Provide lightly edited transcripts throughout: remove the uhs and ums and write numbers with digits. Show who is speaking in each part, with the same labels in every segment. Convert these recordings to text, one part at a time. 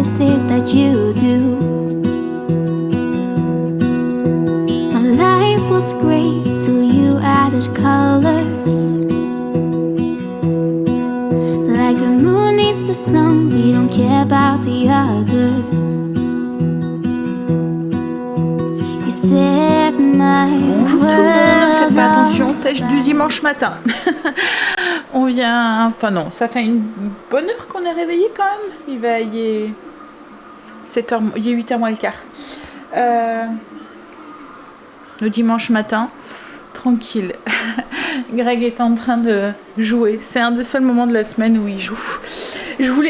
Speaker 1: is it that you do? My life was great till you added colors. Like the moon needs the sun, we don't care about the others. You said my
Speaker 2: Bonjour tout le monde, faites attention, tâche du dimanche matin. On vient... Enfin non, ça fait une bonne heure qu'on est réveillé quand même. Il est 7h... Il est 8h moins le quart. Le dimanche matin, tranquille. Greg est en train de jouer. C'est un des seuls moments de la semaine où il joue.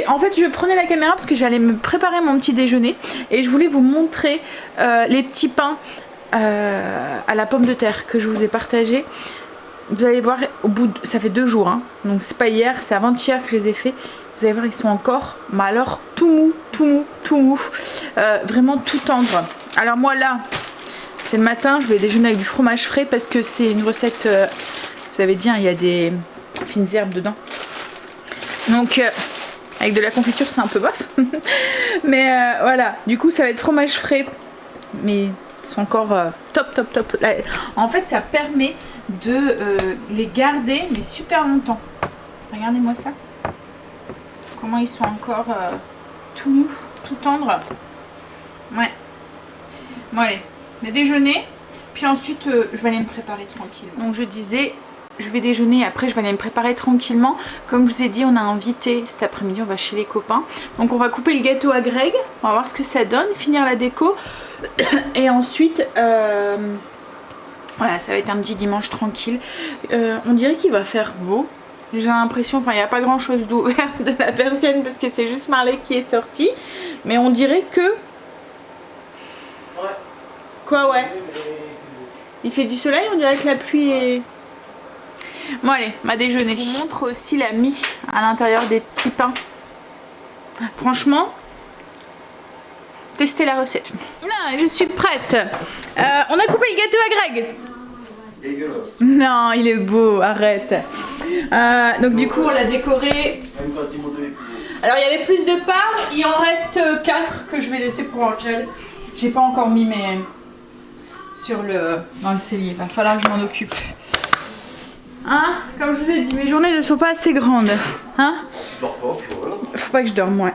Speaker 2: En fait, je prenais la caméra parce que j'allais me préparer mon petit déjeuner et je voulais vous montrer les petits pains à la pomme de terre que je vous ai partagé. Vous allez voir, au bout de... ça fait 2 jours, hein. Donc c'est pas hier, c'est avant-hier que je les ai fait. Vous allez voir, ils sont encore, mais alors tout mou, tout mou, tout mou, vraiment tout tendre. Alors moi là, c'est le matin, je vais déjeuner avec du fromage frais parce que c'est une recette, vous avez dit, hein, il y a des fines herbes dedans. Donc avec de la confiture, c'est un peu bof. Mais voilà, du coup ça va être fromage frais, mais ils sont encore top, top, top. En fait, ça permet de les garder mais super longtemps. Regardez-moi ça, comment ils sont encore tout mous, tout tendres. Ouais, bon allez, le déjeuner, puis ensuite je vais aller me préparer tranquillement. Donc je disais, je vais déjeuner, après je vais aller me préparer tranquillement. Comme je vous ai dit, on a invité cet après-midi, on va chez les copains. Donc on va couper le gâteau à Greg, on va voir ce que ça donne, finir la déco. Et ensuite, voilà, ça va être un petit dimanche tranquille. On dirait qu'il va faire beau. J'ai l'impression, enfin il n'y a pas grand chose d'ouvert de la persienne parce que c'est juste Marley qui est sorti. Mais on dirait que... Ouais. Quoi, ouais? Il fait du soleil, on dirait que la pluie est... Bon allez, ma déjeuner. Je vous montre aussi la mie à l'intérieur des petits pains. Franchement, testez la recette. Non, je suis prête. On a coupé le gâteau à Greg.
Speaker 3: Dégueulasse.
Speaker 2: Non, il est beau, arrête. Donc du coup, on l'a décoré. Alors il y avait plus de parts, il en reste 4 que je vais laisser pour Angel. J'ai pas encore mis mes... dans le cellier, va falloir que je m'en occupe. Hein? Comme je vous ai dit, mes journées ne sont pas assez grandes. Hein?
Speaker 3: Tu dors pas, puis voilà.
Speaker 2: Faut pas que je dorme, ouais.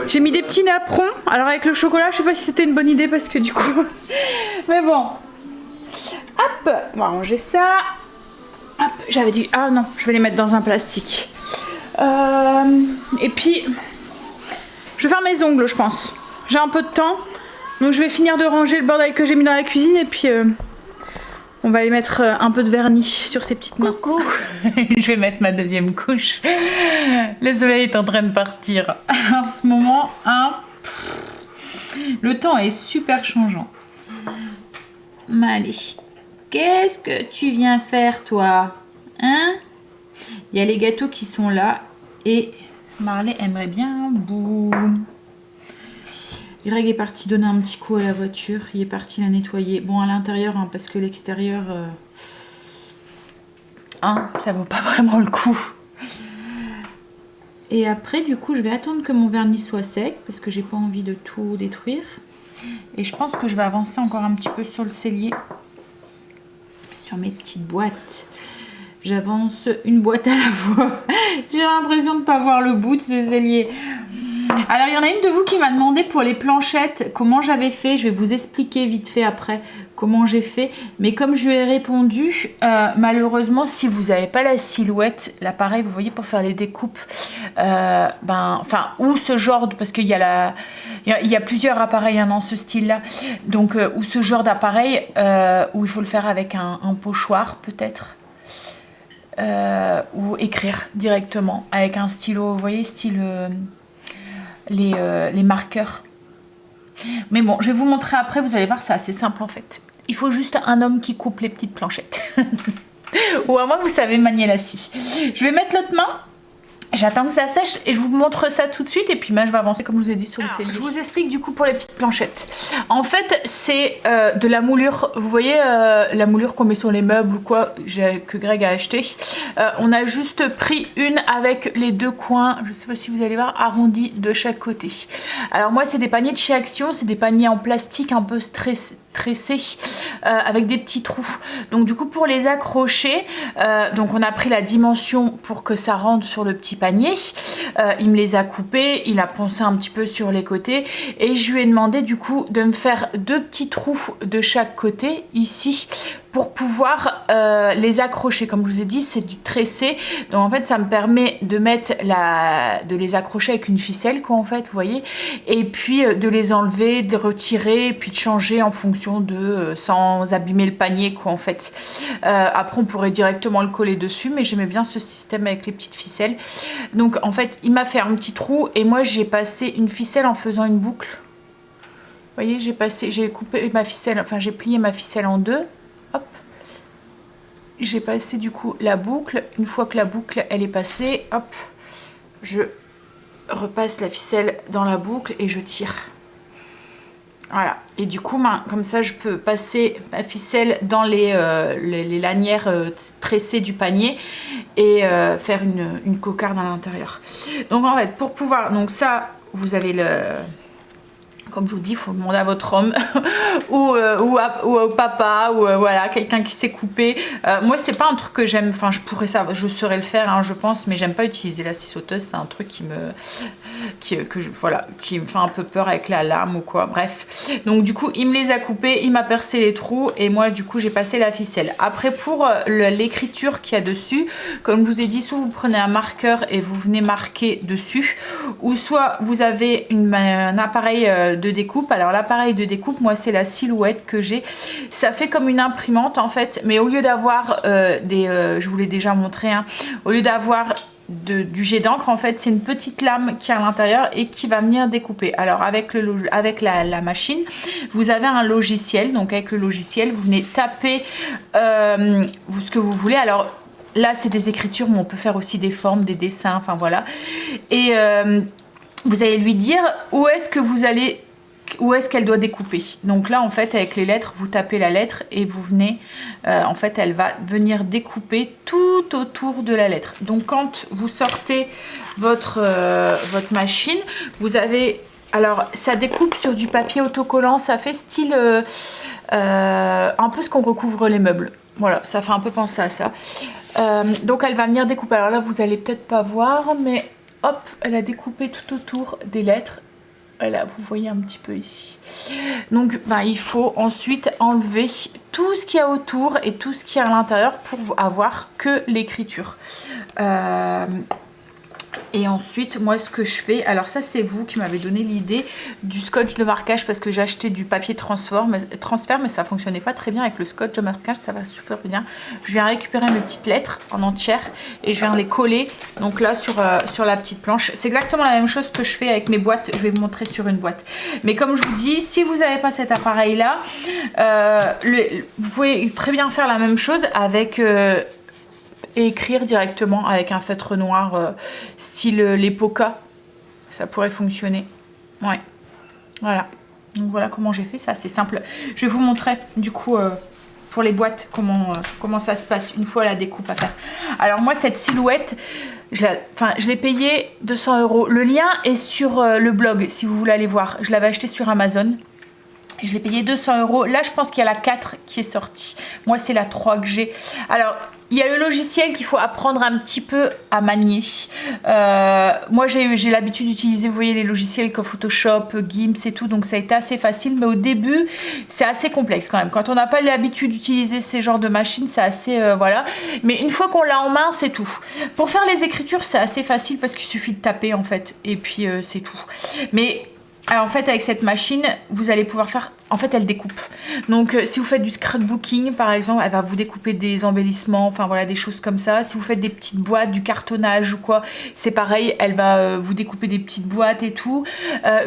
Speaker 2: J'ai mis des petits napperons. Alors avec le chocolat, je sais pas si c'était une bonne idée parce que du coup... Mais bon. Hop, on va ranger ça. Hop, j'avais dit... Ah non, je vais les mettre dans un plastique. Et puis... Je vais faire mes ongles, je pense. J'ai un peu de temps. Donc je vais finir de ranger le bordel que j'ai mis dans la cuisine et puis... on va aller mettre un peu de vernis sur ces petites mains. Coucou. Je vais mettre ma 2e couche. Le soleil est en train de partir. En ce moment, hein, le temps est super changeant. Allez, qu'est-ce que tu viens faire, toi? Hein? Il y a les gâteaux qui sont là et Marley aimerait bien un bout. Greg est parti donner un petit coup à la voiture, il est parti la nettoyer. Bon, à l'intérieur, hein, parce que l'extérieur, ça vaut pas vraiment le coup. Et après, du coup, je vais attendre que mon vernis soit sec, parce que j'ai pas envie de tout détruire. Et je pense que je vais avancer encore un petit peu sur le cellier, sur mes petites boîtes. J'avance une boîte à la fois. J'ai l'impression de ne pas voir le bout de ce cellier. Alors il y en a une de vous qui m'a demandé pour les planchettes comment j'avais fait. Je vais vous expliquer vite fait après comment j'ai fait. Mais comme je lui ai répondu, malheureusement si vous n'avez pas la silhouette, l'appareil, vous voyez, pour faire les découpes, ou ce genre, parce qu'il y a il y a plusieurs appareils dans ce style-là. Donc ou ce genre d'appareil où il faut le faire avec un pochoir peut-être. Ou écrire directement avec un stylo, vous voyez, style... les marqueurs. Mais bon, je vais vous montrer après, vous allez voir, c'est assez simple en fait. Il faut juste un homme qui coupe les petites planchettes. Ou à moins que vous savez manier la scie. Je vais mettre l'autre main J'attends que ça sèche et je vous montre ça tout de suite et puis je vais avancer comme je vous ai dit sur le cellier. Je vous explique du coup pour les petites planchettes. En fait c'est de la moulure, vous voyez la moulure qu'on met sur les meubles ou quoi que Greg a acheté. On a juste pris une avec les deux coins, je sais pas si vous allez voir, arrondis de chaque côté. Alors moi c'est des paniers de chez Action, c'est des paniers en plastique un peu tressés avec des petits trous. Donc du coup pour les accrocher, donc on a pris la dimension pour que ça rentre sur le petit panier. Il me les a coupés, il a poncé un petit peu sur les côtés et je lui ai demandé du coup de me faire 2 petits trous de chaque côté ici pour pouvoir les accrocher. Comme je vous ai dit, c'est du tressé, donc en fait ça me permet de mettre de les accrocher avec une ficelle quoi en fait, vous voyez, et puis de les enlever, de retirer, et puis de changer en fonction de sans abîmer le panier quoi en fait. Après on pourrait directement le coller dessus, mais j'aimais bien ce système avec les petites ficelles. Donc en fait il m'a fait un petit trou et moi j'ai passé une ficelle en faisant une boucle. Vous voyez, j'ai coupé ma ficelle, enfin j'ai plié ma ficelle en deux. Hop, j'ai passé du coup la boucle. Une fois que la boucle elle est passée, hop, je repasse la ficelle dans la boucle et je tire. Voilà, et du coup comme ça je peux passer ma ficelle dans les lanières tressées du panier et faire une cocarde à l'intérieur. Donc en fait pour pouvoir, donc ça vous avez comme je vous dis, il faut demander à votre homme ou au papa ou voilà, quelqu'un qui sait couper. Moi, c'est pas un truc que j'aime. Enfin, je saurais le faire, hein, je pense, mais j'aime pas utiliser la scie sauteuse. C'est un truc qui me fait un peu peur avec la lame ou quoi. Bref. Donc du coup, il me les a coupés, il m'a percé les trous et moi, du coup, j'ai passé la ficelle. Après, pour l'écriture qu'il y a dessus, comme je vous ai dit, soit vous prenez un marqueur et vous venez marquer dessus, ou soit vous avez un appareil de découpe. Alors l'appareil de découpe, moi c'est la Silhouette que j'ai, ça fait comme une imprimante en fait, mais au lieu d'avoir je vous l'ai déjà montré, hein, au lieu d'avoir du jet d'encre en fait, c'est une petite lame qui est à l'intérieur et qui va venir découper. Alors avec la machine, vous avez un logiciel, donc avec le logiciel vous venez taper ce que vous voulez. Alors là c'est des écritures, mais on peut faire aussi des formes, des dessins, enfin voilà, et vous allez lui dire où est-ce qu'elle doit découper. Donc là en fait avec les lettres, vous tapez la lettre et vous venez, en fait elle va venir découper tout autour de la lettre. Donc quand vous sortez votre machine, vous avez, alors ça découpe sur du papier autocollant, ça fait style un peu ce qu'on recouvre les meubles. Voilà, ça fait un peu penser à ça. Donc elle va venir découper. Alors là vous allez peut-être pas voir, mais hop, elle a découpé tout autour des lettres. Voilà, vous voyez un petit peu ici. Donc il faut ensuite enlever tout ce qu'il y a autour et tout ce qu'il y a à l'intérieur pour avoir que l'écriture. Et ensuite, moi ce que je fais, alors ça c'est vous qui m'avez donné l'idée du scotch de marquage, parce que j'ai acheté du papier transfert, mais ça fonctionnait pas très bien avec le scotch de marquage, ça va super bien. Je viens récupérer mes petites lettres en entière et je viens les coller donc là sur la petite planche. C'est exactement la même chose que je fais avec mes boîtes, je vais vous montrer sur une boîte. Mais comme je vous dis, si vous n'avez pas cet appareil là, vous pouvez très bien faire la même chose avec... et écrire directement avec un feutre noir style les Poca, ça pourrait fonctionner. Ouais, voilà, donc voilà comment j'ai fait ça, c'est simple. Je vais vous montrer du coup pour les boîtes comment ça se passe une fois la découpe à faire. Alors moi cette Silhouette, je l'ai payé 200 €. Le lien est sur le blog si vous voulez aller voir. Je l'avais acheté sur Amazon. Je l'ai payé 200 €. Là, je pense qu'il y a la 4 qui est sortie. Moi, c'est la 3 que j'ai. Alors, il y a le logiciel qu'il faut apprendre un petit peu à manier. Moi, j'ai l'habitude d'utiliser, vous voyez, les logiciels comme Photoshop, GIMP et tout. Donc, ça a été assez facile. Mais au début, c'est assez complexe quand même. Quand on n'a pas l'habitude d'utiliser ces genres de machines, c'est assez... voilà. Mais une fois qu'on l'a en main, c'est tout. Pour faire les écritures, c'est assez facile parce qu'il suffit de taper, en fait. Et puis, c'est tout. Mais... alors en fait avec cette machine vous allez pouvoir faire en fait, elle découpe. Donc, si vous faites du scrapbooking, par exemple, elle va vous découper des embellissements, enfin voilà, des choses comme ça. Si vous faites des petites boîtes, du cartonnage ou quoi, c'est pareil, elle va vous découper des petites boîtes et tout.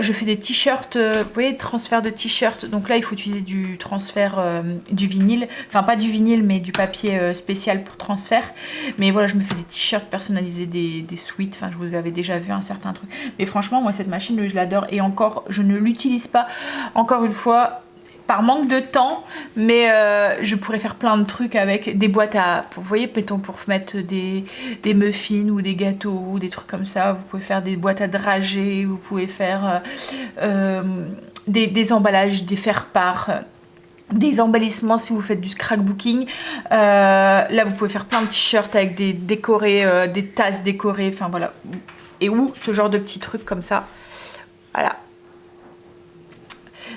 Speaker 2: Je fais des t-shirts, vous voyez, transfert de t-shirts. Donc là, il faut utiliser du transfert du vinyle. Enfin, pas du vinyle, mais du papier spécial pour transfert. Mais voilà, je me fais des t-shirts personnalisés, des sweats. Enfin, je vous avais déjà vu un certain truc. Mais franchement, moi, cette machine, je l'adore. Et encore, je ne l'utilise pas, encore une fois, par manque de temps, mais je pourrais faire plein de trucs avec des boîtes à, vous voyez, mettons pour mettre des muffins ou des gâteaux ou des trucs comme ça. Vous pouvez faire des boîtes à dragées, vous pouvez faire des emballages, des faire-part, des embellissements si vous faites du scrapbooking. Là, vous pouvez faire plein de t-shirts avec des décorés, des tasses décorées, enfin voilà. Et ou ce genre de petits trucs comme ça. Voilà.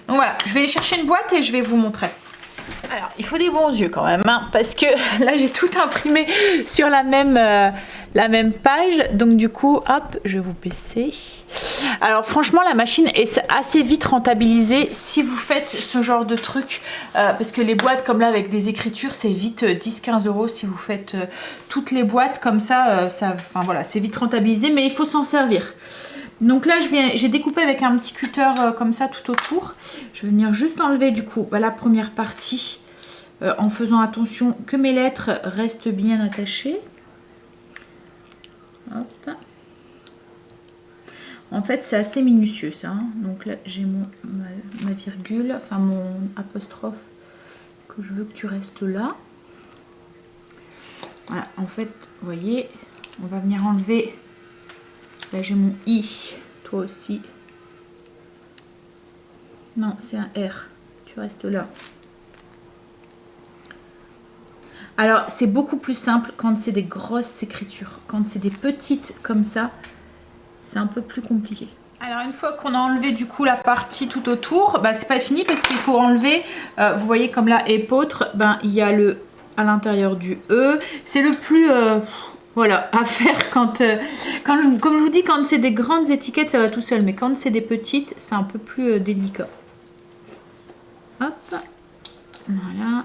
Speaker 2: Donc voilà, je vais aller chercher une boîte et je vais vous montrer. Alors, il faut des bons yeux quand même, hein, parce que là, j'ai tout imprimé sur la même page. Donc du coup, hop, je vais vous baisser. Alors franchement, la machine est assez vite rentabilisée si vous faites ce genre de truc. Parce que les boîtes comme là, avec des écritures, c'est vite 10-15 € si vous faites toutes les boîtes comme ça. Enfin voilà, c'est vite rentabilisé, mais il faut s'en servir. Donc là, j'ai découpé avec un petit cutter comme ça tout autour. Je vais venir juste enlever du coup la première partie en faisant attention que mes lettres restent bien attachées. Hop. En fait, c'est assez minutieux ça. Hein. Donc là, j'ai ma virgule, enfin mon apostrophe que je veux que tu restes là. Voilà, en fait, vous voyez, on va venir enlever. Là j'ai mon I, toi aussi. Non, c'est un R. Tu restes là. Alors c'est beaucoup plus simple quand c'est des grosses écritures. Quand c'est des petites comme ça, c'est un peu plus compliqué. Alors une fois qu'on a enlevé du coup la partie tout autour, bah, c'est pas fini parce qu'il faut enlever, vous voyez comme là, épôtre, ben, il y a le à l'intérieur du E. C'est le plus... voilà, à faire quand comme je vous dis, quand c'est des grandes étiquettes, ça va tout seul. Mais quand c'est des petites, c'est un peu plus délicat. Hop. Voilà.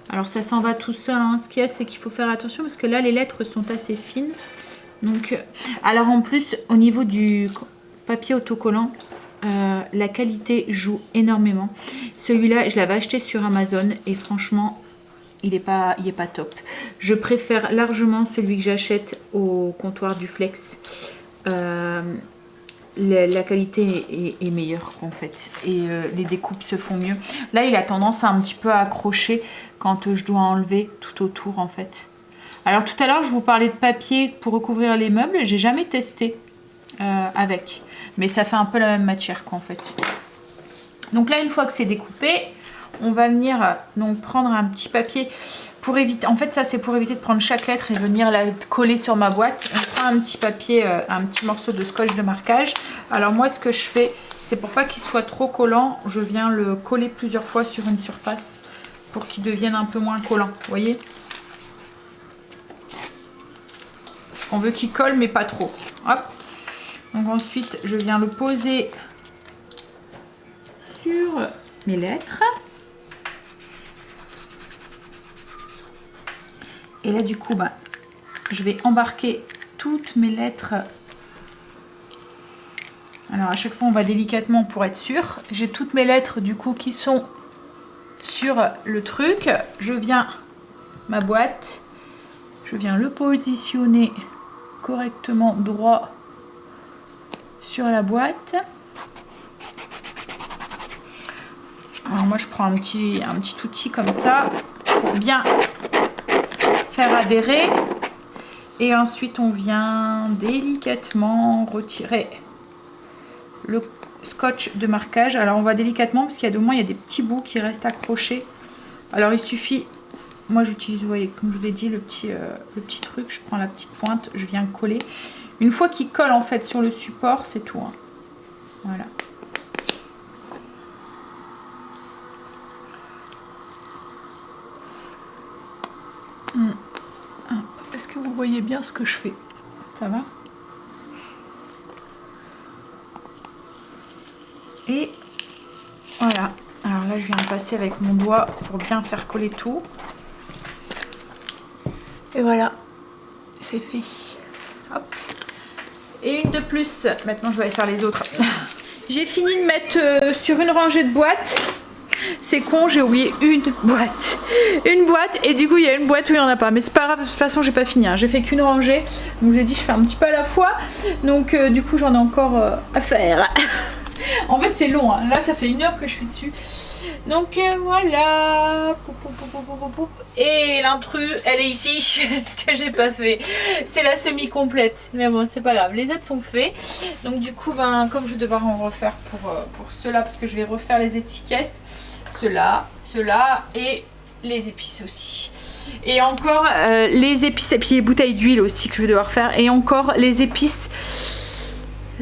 Speaker 2: Alors ça s'en va tout seul. Hein. Ce qu'il y a, c'est qu'il faut faire attention parce que là, les lettres sont assez fines. Donc, alors en plus, au niveau du papier autocollant, la qualité joue énormément. Celui-là, je l'avais acheté sur Amazon et franchement... il est pas top. Je préfère largement celui que j'achète au comptoir du Flex. La qualité est meilleure en fait. Et les découpes se font mieux. Là, il a tendance à un petit peu à accrocher quand je dois enlever tout autour en fait. Alors tout à l'heure, je vous parlais de papier pour recouvrir les meubles. J'ai jamais testé avec. Mais ça fait un peu la même matière qu'en fait. Donc là, une fois que c'est découpé... on va venir donc prendre un petit papier pour éviter, en fait ça c'est pour éviter de prendre chaque lettre et venir la coller sur ma boîte. On prend un petit papier, un petit morceau de scotch de marquage. Alors moi ce que je fais, c'est pour pas qu'il soit trop collant, je viens le coller plusieurs fois sur une surface pour qu'il devienne un peu moins collant, vous voyez. On veut qu'il colle mais pas trop. Hop. Donc ensuite je viens le poser sur mes lettres. Et là du coup, bah, je vais embarquer toutes mes lettres. Alors à chaque fois on va délicatement pour être sûr. J'ai toutes mes lettres du coup qui sont sur le truc. Je viens, ma boîte, je viens le positionner correctement droit sur la boîte. Alors moi je prends un petit outil comme ça pour bien faire adhérer et ensuite on vient délicatement retirer le scotch de marquage. Alors on va délicatement parce qu'il y a au moins il y a des petits bouts qui restent accrochés. Alors il suffit, moi j'utilise, vous voyez, comme je vous ai dit, le petit truc, je prends la petite pointe, je viens coller. Une fois qu'il colle en fait sur le support, c'est tout. Hein. Voilà. Est-ce que vous voyez bien ce que je fais? Ça va? Et Voilà. Alors là, je viens de passer avec mon doigt pour bien faire coller tout. Et voilà. C'est fait. Hop. Et une de plus. Maintenant, je vais aller faire les autres. J'ai fini de mettre sur une rangée de boîtes. C'est con, j'ai oublié une boîte. Une boîte, et du coup il y a une boîte où il n'y en a pas. Mais c'est pas grave, de toute façon j'ai pas fini, hein. J'ai fait qu'une rangée. Donc j'ai dit je fais un petit peu à la fois. Donc du coup j'en ai encore à faire. En fait c'est long, hein. Là ça fait 1 heure que je suis dessus. Donc voilà. Et l'intrus, elle est ici, que j'ai pas fait. C'est la semi-complète. Mais bon, c'est pas grave. Les autres sont faits. Donc du coup, ben, comme je vais devoir en refaire pour ceux-là, parce que je vais refaire les étiquettes. Ceux-là et les épices aussi. Et encore les épices, et puis les bouteilles d'huile aussi que je vais devoir faire. Et encore les épices.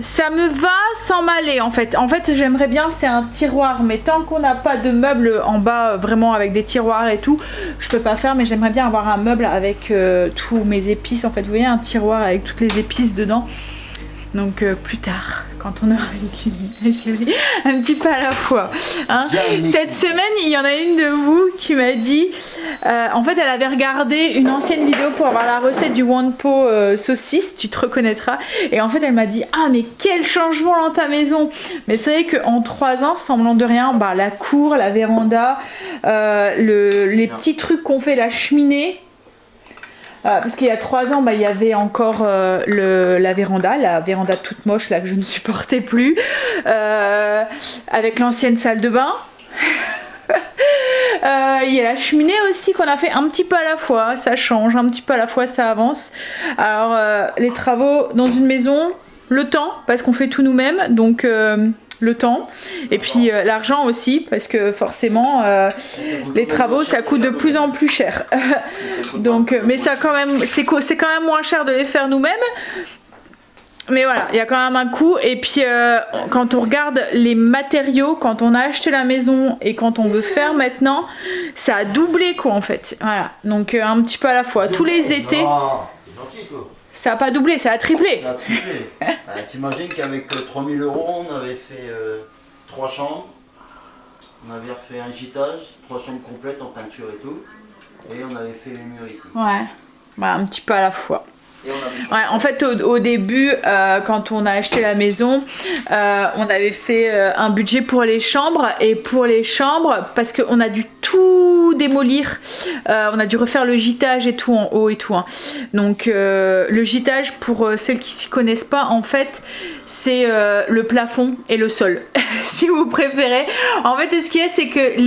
Speaker 2: Ça me va sans m'aller en fait. En fait j'aimerais bien, c'est un tiroir, mais tant qu'on n'a pas de meuble en bas vraiment avec des tiroirs et tout, je peux pas faire. Mais j'aimerais bien avoir un meuble avec tous mes épices en fait. Vous voyez, un tiroir avec toutes les épices dedans. Donc plus tard, quand on aura un petit peu à la fois. Hein. Cette semaine, il y en a une de vous qui m'a dit, en fait elle avait regardé une ancienne vidéo pour avoir la recette du Wanpo saucisse, tu te reconnaîtras. Et en fait elle m'a dit, ah mais quel changement dans ta maison. Mais c'est vrai qu'en 3 ans, semblant de rien, bah, la cour, la véranda, les petits trucs qu'on fait, la cheminée. Parce qu'il y a 3 ans, bah, il y avait encore la véranda toute moche là que je ne supportais plus, avec l'ancienne salle de bain. Il y a la cheminée aussi qu'on a fait un petit peu à la fois, ça change, un petit peu à la fois ça avance. Alors les travaux dans une maison, le temps, parce qu'on fait tout nous-mêmes, donc le temps, et puis l'argent aussi, parce que forcément les travaux ça coûte de plus en plus cher. Donc mais ça quand même, c'est quand même moins cher de les faire nous-mêmes. Mais voilà, il y a quand même un coût. Et puis quand on regarde les matériaux, quand on a acheté la maison et quand on veut faire maintenant, ça a doublé quoi en fait. Voilà, donc un petit peu à la fois. Tous les étés. Ça a pas doublé, ça a triplé.
Speaker 3: Ça a triplé. T'imagines qu'avec 3 000 € on avait fait 3 chambres, on avait refait un gitage, 3 chambres complètes en peinture et tout, et on avait fait les murs ici.
Speaker 2: Ouais, bah, un petit peu à la fois. Ouais, en fait au début quand on a acheté la maison on avait fait un budget pour les chambres, et pour les chambres parce qu'on a dû tout démolir, on a dû refaire le gitage et tout en haut et tout hein. Donc le gitage, pour celles qui s'y connaissent pas, en fait c'est le plafond et le sol si vous préférez. En fait ce qu'il y a, c'est que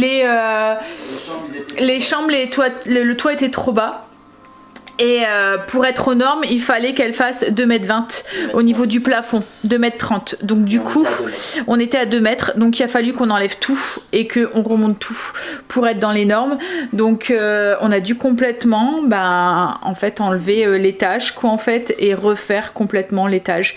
Speaker 2: les chambres, le toit était trop bas. Et pour être aux normes, il fallait qu'elle fasse 2,20 m au niveau du plafond, 2,30 m. Donc du coup, on était à 2 mètres. Donc il a fallu qu'on enlève tout et qu'on remonte tout pour être dans les normes. Donc on a dû complètement, en fait, enlever l'étage quoi en fait, et refaire complètement l'étage.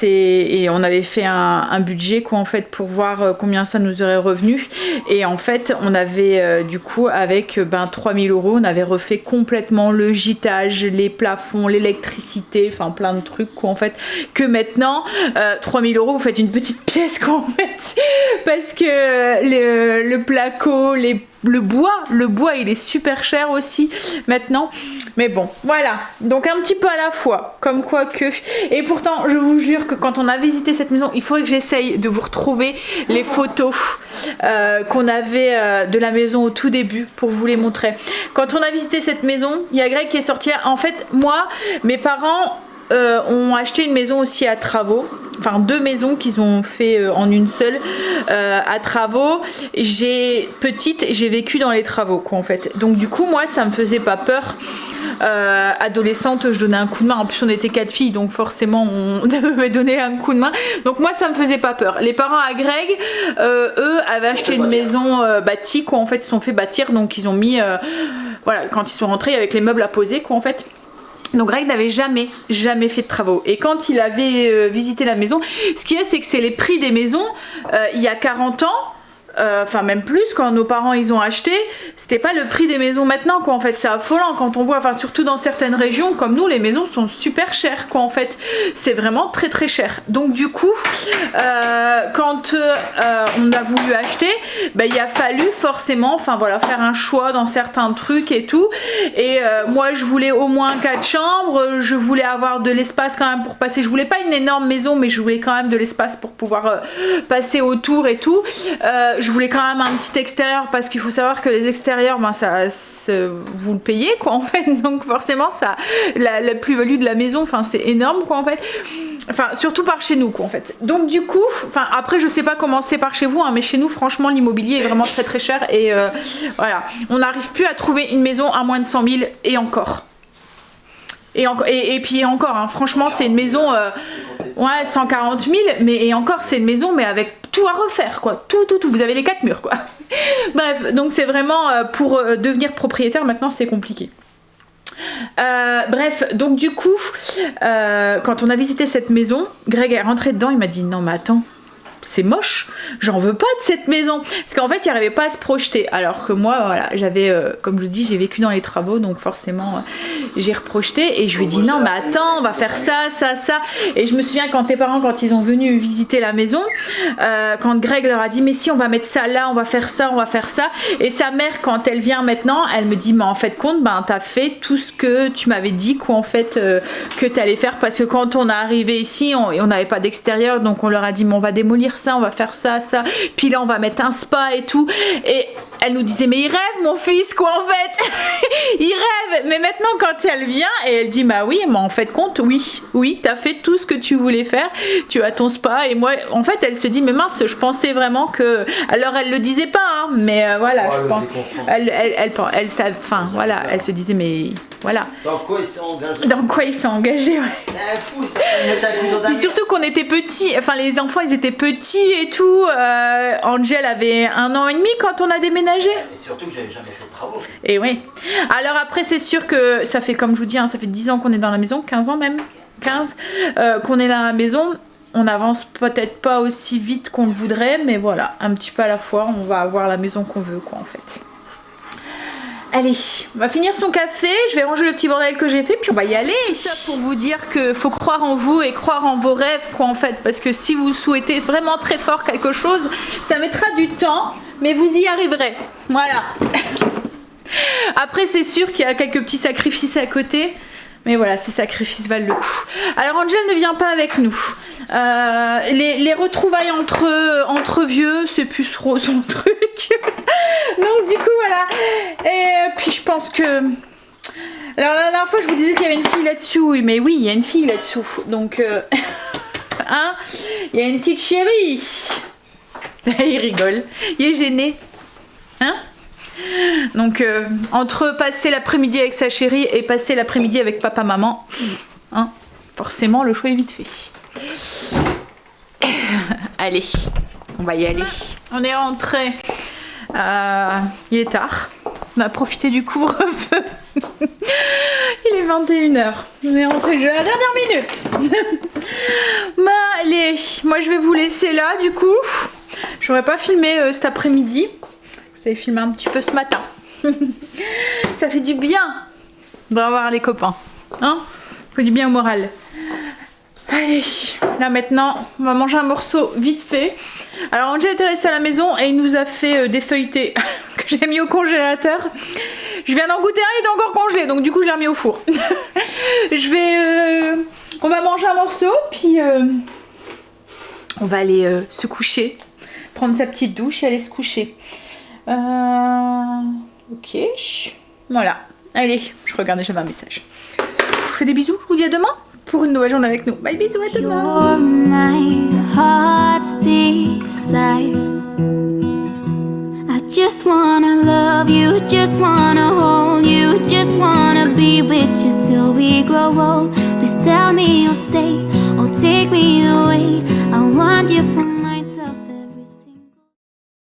Speaker 2: Et on avait fait un budget quoi en fait pour voir combien ça nous aurait revenu. Et en fait, on avait du coup avec 3 000 €, on avait refait complètement le gitage, les plafonds, l'électricité, enfin plein de trucs quoi en fait, que maintenant 3 000 € vous faites une petite pièce quoi en fait, parce que le placo, le bois il est super cher aussi maintenant. Mais bon voilà, donc un petit peu à la fois, comme quoi que. Et pourtant je vous jure que quand on a visité cette maison, il faudrait que j'essaye de vous retrouver les photos qu'on avait de la maison au tout début pour vous les montrer. Quand on a visité cette maison, il y a Greg qui est sorti là. En fait moi, mes parents ont acheté une maison aussi à travaux, enfin 2 maisons qu'ils ont fait en une seule à travaux. Petite, j'ai vécu dans les travaux quoi en fait, donc du coup moi ça me faisait pas peur. Adolescente, je donnais un coup de main. En plus on était 4 filles, donc forcément on devait donner un coup de main, donc moi ça me faisait pas peur. Les parents à Greg, eux avaient acheté une maison bâtie quoi en fait, ils se sont fait bâtir, donc ils ont mis voilà, quand ils sont rentrés avec les meubles à poser quoi en fait. Donc Greg n'avait jamais fait de travaux, et quand il avait visité la maison, ce qu'il y a c'est que c'est les prix des maisons il y a 40 ans. enfin même plus, quand nos parents ils ont acheté, c'était pas le prix des maisons maintenant quoi en fait, c'est affolant quand on voit, enfin surtout dans certaines régions comme nous, les maisons sont super chères quoi en fait, c'est vraiment très très cher. Donc du coup, quand on a voulu acheter, il a fallu forcément, enfin voilà, faire un choix dans certains trucs et tout, et moi je voulais au moins 4 chambres, je voulais avoir de l'espace quand même pour passer, je voulais pas une énorme maison mais je voulais quand même de l'espace pour pouvoir passer autour et tout, je voulais quand même un petit extérieur parce qu'il faut savoir que les extérieurs vous le payez quoi en fait, donc forcément ça, la plus-value de la maison, enfin c'est énorme quoi en fait, enfin surtout par chez nous quoi en fait. Donc du coup, enfin après je sais pas comment c'est par chez vous hein, mais chez nous franchement l'immobilier est vraiment très très cher et voilà, on n'arrive plus à trouver une maison à moins de 100 000 et encore. Et puis encore, hein, franchement c'est une maison, ouais 140 000, mais et encore c'est une maison mais avec tout à refaire quoi, tout, vous avez les 4 murs quoi. Bref, donc c'est vraiment pour devenir propriétaire maintenant c'est compliqué. Bref, donc du coup, quand on a visité cette maison, Greg est rentré dedans, il m'a dit non mais attends, c'est moche, j'en veux pas de cette maison, parce qu'en fait il n'arrivait pas à se projeter, alors que moi voilà, j'avais comme je vous dis, j'ai vécu dans les travaux, donc forcément j'ai reprojeté, et je lui ai dit non mais attends, on va faire ça, et je me souviens quand tes parents, quand ils ont venu visiter la maison, quand Greg leur a dit mais si on va mettre ça là, on va faire ça, et sa mère quand elle vient maintenant, elle me dit mais en fait compte, t'as fait tout ce que tu m'avais dit quoi en fait, que t'allais faire, parce que quand on est arrivé ici, on n'avait pas d'extérieur, donc on leur a dit mais on va démolir ça, on va faire ça, puis là on va mettre un spa et tout, et elle nous disait mais il rêve mon fils quoi en fait. Il rêve, mais maintenant quand elle vient et elle dit bah oui, mais en fait compte, oui t'as fait tout ce que tu voulais faire, tu as ton spa, et moi en fait elle se dit mais mince, je pensais vraiment que, alors elle le disait pas hein, mais voilà, je pense elle savait, enfin voilà, elle se disait mais voilà dans quoi il s'est engagé, ouais.
Speaker 3: C'est fou, c'est
Speaker 2: et surtout qu'on était petits, enfin les enfants ils étaient petits et tout, Angel avait 1 an et demi quand on a déménagé.
Speaker 3: Et surtout que j'avais jamais fait de travaux.
Speaker 2: Et oui. Alors après c'est sûr que ça fait, comme je vous dis, hein, ça fait 10 ans qu'on est dans la maison, 15 ans même, 15, qu'on est dans la maison. On avance peut-être pas aussi vite qu'on le voudrait, mais voilà, un petit peu à la fois, on va avoir la maison qu'on veut quoi en fait. Allez, on va finir son café, je vais ranger le petit bordel que j'ai fait, puis on va y aller. Ça pour vous dire que faut croire en vous et croire en vos rêves quoi en fait, parce que si vous souhaitez vraiment très fort quelque chose, ça mettra du temps, mais vous y arriverez. Voilà. Après c'est sûr qu'il y a quelques petits sacrifices à côté, mais voilà, ces sacrifices valent le coup. Alors Angel ne vient pas avec nous. Les retrouvailles entre vieux, c'est plus trop son truc. Donc du coup voilà. Et puis je pense que... Alors la dernière fois je vous disais qu'il y avait une fille là-dessous. Oui mais oui, il y a une fille là-dessous. Donc hein, il y a une petite chérie. Il rigole. Il est gêné. Hein? Donc entre passer l'après-midi avec sa chérie et passer l'après-midi avec papa-maman, hein, forcément le choix est vite fait. Allez, on va y aller. On est rentré, il est tard, on a profité du couvre-feu. Il est 21h, on est rentré à la dernière minute. Bah allez, moi je vais vous laisser là du coup. J'aurais pas filmé cet après-midi. Vous avez filmé un petit peu ce matin. Ça fait du bien de revoir les copains. Hein? Ça fait du bien au moral. Allez, là maintenant, on va manger un morceau vite fait. Alors Angel était resté à la maison et il nous a fait des feuilletés que j'ai mis au congélateur. Je viens d'en goûter un, il est encore congelé, donc du coup je l'ai remis au four. On va manger un morceau, puis on va aller se coucher, prendre sa petite douche et aller se coucher. Ok, voilà. Allez, je regardais, j'avais un message. Je vous fais des bisous, je vous dis à demain pour une nouvelle journée avec nous. Bye, bisous, à demain. You're my heart's desire. I just wanna love you, just wanna hold you, just wanna be with you till we grow old.